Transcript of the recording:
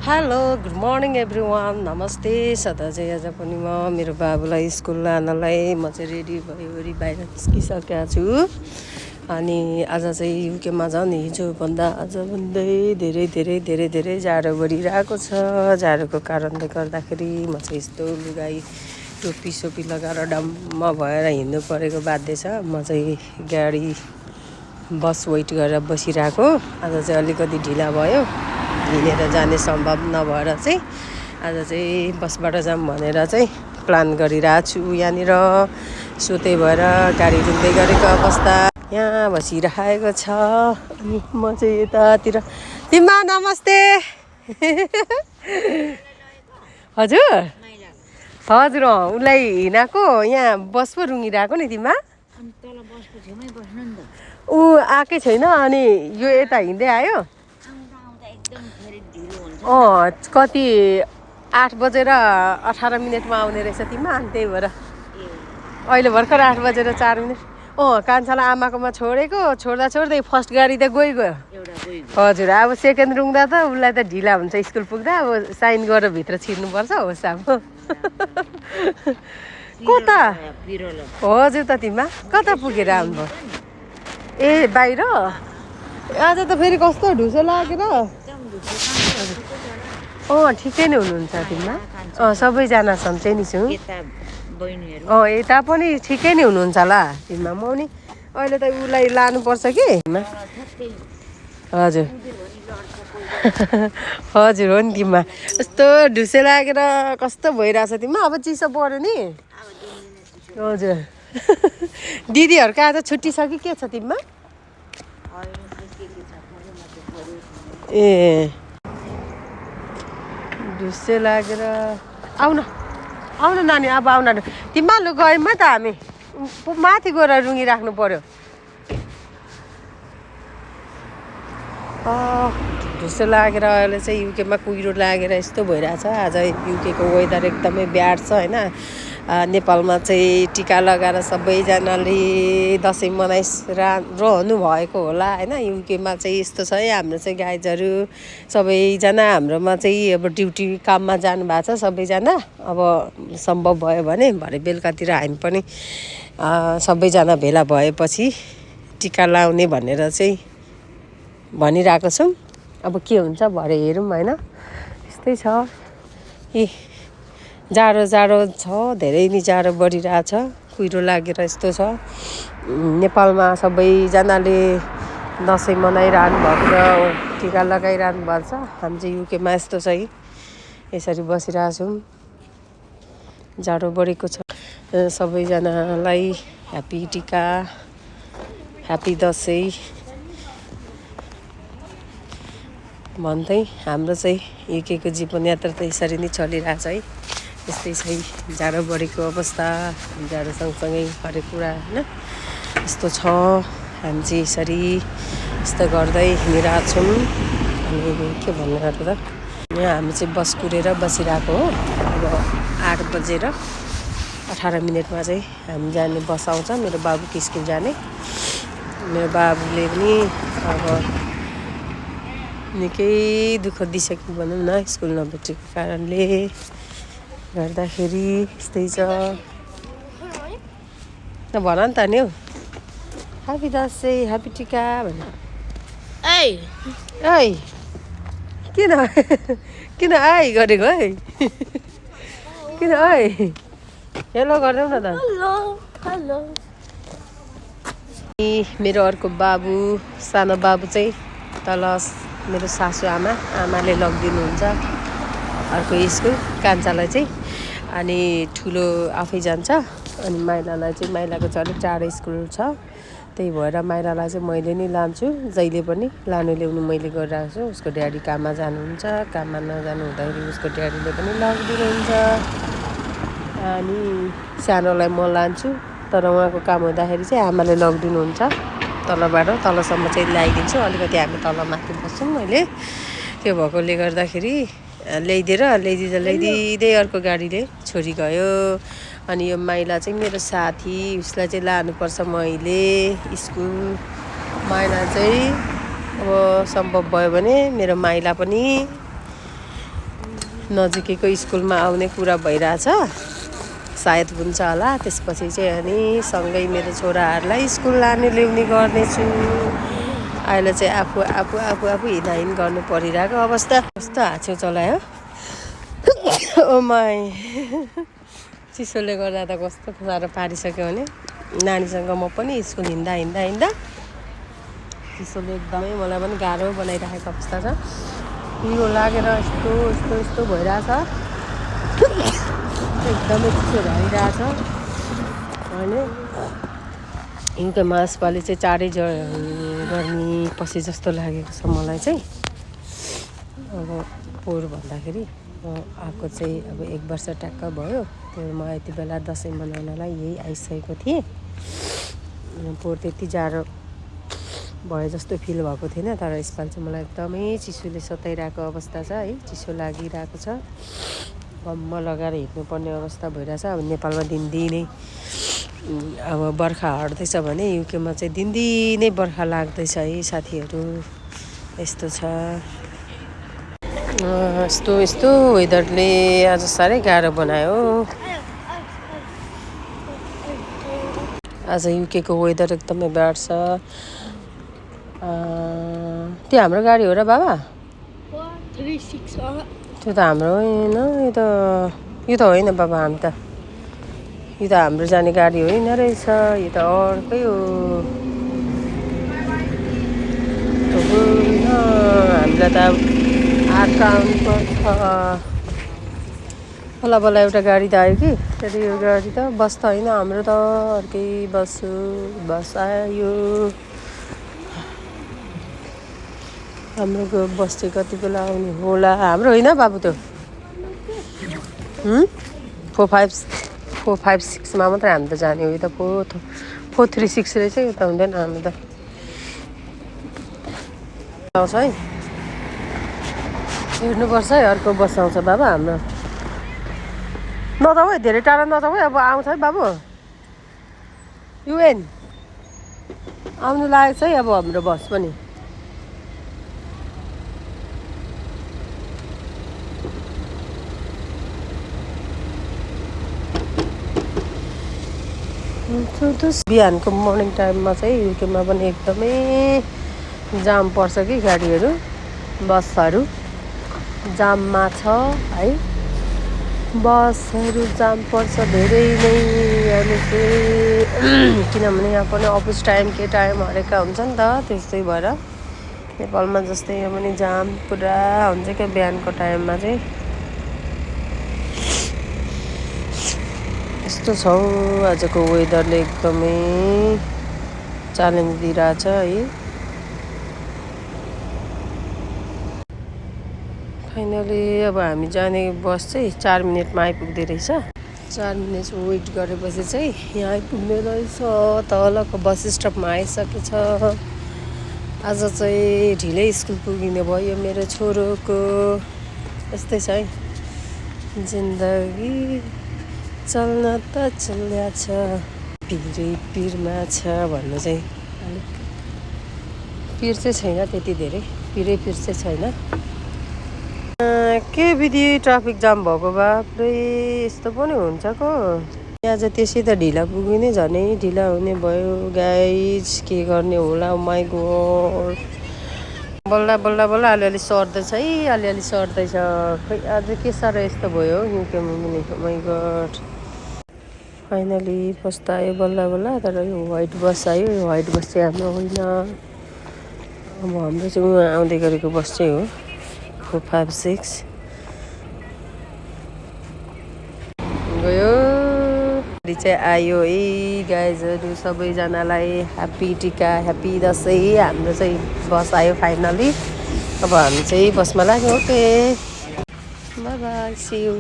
Hello good morning everyone नमस्ते सदा चाहिँ आज पनि म मेरो बाबुलाई स्कुल लानलाई म चाहिँ रेडी भइवरी बाहिर निस्किसकेको छु अनि आज चाहिँ युकेमा झन् हिजोभन्दा आजभन्दै धेरै धेरै धेरै धेरै जाडो बढिरहेको छ। जाडोको कारणले गर्दाखेरि म चाहिँ यस्तो लुगाई टोपी सोपी लगाएर डम्म भएर हिँड्नु परेको बाध्य छ। म चाहिँ गाडी बस वेट गरेर बसिरहेको। आज चाहिँ अलिकति ढिला भयो, हिँडेर जाने सम्भव नभएर चाहिँ आज चाहिँ बसबाट जाऊँ भनेर चाहिँ प्लान गरिरहेको छु यहाँनिर। सो त्यही भएर गाडी रुक्दै गरेको अवस्था यहाँ बसिरहेको छ। अनि म चाहिँ यतातिर तिम्मा नमस्ते हजुर हजुर उसलाई हिँडाएको यहाँ बस पो रुँगिरहेको नि तिम्मा। ऊ आएकै छैन अनि यो यता हिँड्दै आयो। कति 8 बजेर 18 मिनटमा आउने रहेछ तिमीमा। अनि त्यही भएर अहिले भर्खर 8 बजेर 4 मिनट कान्छालाई आमाकोमा छोडेको। छोड्दा छोड्दै फर्स्ट गाडी त गयो। हजुर अब सेकेन्ड रुङ्दा त उसलाई त ढिला हुन्छ स्कुल पुग्दा। अब साइन गरेर भित्र छिर्नुपर्छ होस् अब कता हजुर त तिमीमा कता पुगेर आउनुभयो? ए बाहिर आज त फेरि कस्तो ढुसो लागेर। ठिकै नै हुनुहुन्छ तिमीमा। सबैजना सन्चै नि छु। यता पनि ठिकै नै हुनुहुन्छ होला तिमीमा। म नि अहिले त उसलाई लानुपर्छ कि हजुर हजुर हो नि तिमीमा। यस्तो ढुसो लागेर कस्तो भइरहेछ तिमीमा। अब चिसो पऱ्यो नि हजुर दिदीहरूको आज छुट्टी छ कि के छ तिमीमा? ए ढुसो लागेर आउन आउन नानी अब आउन तिमीमा लु गयौँ त हामी माथि गएर रुँगिराख्नु पर्यो। ढुसो लागेर अहिले चाहिँ युकेमा कुहिरो लागेर यस्तो भइरहेछ। आज युकेको वेदर एकदमै ब्याड छ होइन। नेपालमा चाहिँ टिका लगाएर सबैजनाले दसैँ मनाइरहनु भएको होला होइन। युकेमा चाहिँ यस्तो छ है, हाम्रो चाहिँ गाइजहरू सबैजना हाम्रोमा चाहिँ अब ड्युटी काममा जानु भएको छ सबैजना। अब सम्भव भयो भने भरे बेलुकातिर हामी पनि सबैजना भेला भएपछि टिका लाउने भनेर चाहिँ भनिरहेको छौँ। अब के हुन्छ भरे हेरौँ होइन। यस्तै छ ए जाडो जाडो छ, धेरै नै जाडो बढिरहेछ, कुहिरो लागेर यस्तो छ। नेपालमा सबैजनाले दसैँ मनाइरहनु भएको र टिका लगाइरहनु भएको छ। हामी चाहिँ युकेमा यस्तो छ है, यसरी बसिरहेछौँ। जाडो बढेको छ। सबैजनालाई ह्याप्पी टिका, ह्याप्पी दसैँ भन्दै हाम्रो चाहिँ युकेको जीवनयात्रा त यसरी नै चलिरहेछ है। यस्तै छ है, जाडो बढेको अवस्था, जाडो सँगसँगै हरेक कुरा होइन यस्तो छ। हामी चाहिँ यसरी यस्तो गर्दै हिँडिरहेको छौँ। अनि के भन्नु त यहाँ हामी चाहिँ बस कुरेर बसिरहेको हो। अब 8 बजेर 18 मिनटमा चाहिँ हामी जाने बस आउँछ मेरो बाबुको स्कुल जाने। मेरो बाबुले पनि अब निकै दुःख दिइसक्यो भनौँ न, स्कुल नभेटेको कारणले गर्दाखेरि यस्तै छ। भन नि त नि हौ ह्याप्पी दसैँ ह्याप्पी टिका भन। ऐ किन किन आइ गरेको है किन ऐ हेलो गरिदेऊ न त। हेलो मेरो अर्को बाबु सानो बाबु चाहिँ तल मेरो सासु आमाले लगिदिनुहुन्छ अर्को स्कुल कान्छालाई चाहिँ। अनि ठुलो आफै जान्छ। अनि माइलालाई चाहिँ माइलाको चाहिँ अलिक टाढो स्कुल छ, त्यही भएर माइलालाई चाहिँ मैले नै लान्छु। जहिले पनि लानु ल्याउनु मैले गरिरहेको छु। उसको ड्याडी काममा जानुहुन्छ, काममा नजानु हुँदाखेरि उसको ड्याडीले पनि लगिदिनुहुन्छ। अनि सानोलाई म लान्छु, तर उहाँको काम हुँदाखेरि चाहिँ आमाले लगिदिनुहुन्छ। तलबाट तलसम्म चाहिँ ल्याइदिन्छु। अलिकति हामी तल माथि बस्छौँ अहिले। त्यो भएकोले गर्दाखेरि ल्याइदिँदै अर्को गाडीले छोरी गयो। अनि यो माइला चाहिँ मेरो साथी, उसलाई चाहिँ लानुपर्छ मैले स्कुल। माइला चाहिँ अब सम्भव भयो भने मेरो माइला पनि नजिकैको स्कुलमा आउने कुरा भइरहेछ, सायद हुन्छ होला। त्यसपछि चाहिँ अनि सँगै मेरो छोराहरूलाई स्कुल लाने ल्याउने गर्नेछु। अहिले चाहिँ आफू आफू आफू आफू हिँडाहिँड गर्नु परिरहेको अवस्था। कस्तो हाँस्यो चलायो ओ माई चिसोले गर्दा त कस्तो साह्रो पारिसक्यो भने नानीसँग म पनि स्कुल हिँड्दा हिँड्दा हिँड्दा चिसोले एकदमै मलाई पनि गाह्रो बनाइराखेको अवस्था छ। पिरो लागेर यस्तो यस्तो यस्तो भइरहेछ, एकदमै चिसो भइरहेछ। होइन हिउँदमा यसपालि चाहिँ चाँडै गर्मी पछि जस्तो लागेको छ मलाई चाहिँ। अब पोहोर भन्दाखेरि आएको चाहिँ अब 1 वर्ष ट्याक्क भयो। पोहोर म यति बेला दसैँ मनाउनलाई यही आइसकेको थिएँ। पोहोर त्यति जाडो भयो जस्तो फिल भएको थिएन, तर यसपालि चाहिँ मलाई एकदमै चिसोले सताइरहेको अवस्था छ है। चिसो लागिरहेको छ, गम्म लगाएर हिँड्नुपर्ने अवस्था भइरहेछ। अब नेपालमा दिनदिनै अब बर्खा हट्दैछ भने युकेमा चाहिँ दिनदिनै बर्खा लाग्दैछ है साथीहरू। यस्तो छ, यस्तो यस्तो वेदरले आज साह्रै गाह्रो बनायो। आज युकेको वेदर एकदमै ब्याड छ। त्यो हाम्रो गाडी हो र बाबा? 36 त्यो त हाम्रो होइन, यो त होइन बाबा। यो त हाम्रो जाने गाडी होइन रहेछ, यो त अर्कै हो। हामीलाई त आर्का आउनुपर्छ। बल्ल बल्ल एउटा गाडी त आयो कि, त्यहाँदेखि यो गाडी त बस त होइन हाम्रो त अर्कै बस आयो। हाम्रो बस चाहिँ कति बेला आउने होला? हाम्रो होइन बाबु त्यो 456मा मात्रै हामी त जाने हो। यो त 436 रहेछ, यो त हुँदैन हामी त आउँछ है। हेर्नुपर्छ है, अर्को बस आउँछ बाबा हाम्रो। नजाऊ है, धेरै टाढा नजाऊ है। अब आउँछ है बाबु, युएन आउनु लागेको छ है अब हाम्रो बस पनि। बिहानको मर्निङ टाइममा चाहिँ युकेमा पनि एकदमै जाम पर्छ कि, गाडीहरू बसहरू जाममा छ है। बसहरू जाम पर्छ धेरै नै। अहिले चाहिँ किनभने यहाँ पनि अफिस टाइम के टाइम हरेका हुन्छ नि त, त्यस्तै भएर नेपालमा जस्तै यहाँ पनि जाम पुरा हुन्छ क्या बिहानको टाइममा चाहिँ। यस्तो छ आजको वेदरले एकदमै च्यालेन्ज दिइरहेछ है। फाइनली अब हामी जाने बस चाहिँ 4 मिनटमा आइपुग्दै रहेछ। 4 मिनट वेट गरेपछि चाहिँ यहाँ आइपुग्ने रहेछ। तलको बस स्टपमा आइसकेछ। आज चाहिँ ढिलै स्कुल पुगिने भयो मेरो छोरोको। यस्तै छ है जिन्दगी, चल्न त चल्या छ, पिरै पिरमा छ भन्नु चाहिँ अलिक पिर चाहिँ छैन त्यति धेरै, पिरै पिर चाहिँ छैन। के विधि ट्राफिक जाम भएको बाफ्रे, यस्तो पनि हुन्छ को। आज त्यसै त ढिला पुग्ने, झनै ढिला हुने भयो गाइज। के गर्ने होला, माई गॉड। बल्ल बल्ल बल्ल अलिअलि सर्दैछ है, अलिअलि सर्दैछ। खै आज के साह्रो यस्तो भयो युकेमा पनि, माई गॉड। फाइनली बस त आयो बल्ल बल्ल, तर यो व्हाइट बस आयो। यो व्हाइट बस चाहिँ हाम्रो होइन, अब हाम्रो चाहिँ उहाँ आउँदै गरेको बस चाहिँ हो 456 गयो। गाडी चाहिँ आयो है गाइजहरू। सबैजनालाई ह्याप्पी टिका, ह्याप्पी दसैँ। हाम्रो चाहिँ बस आयो फाइनली। अब हामी चाहिँ बसमा लाग्यो। Okay bye bye, see you.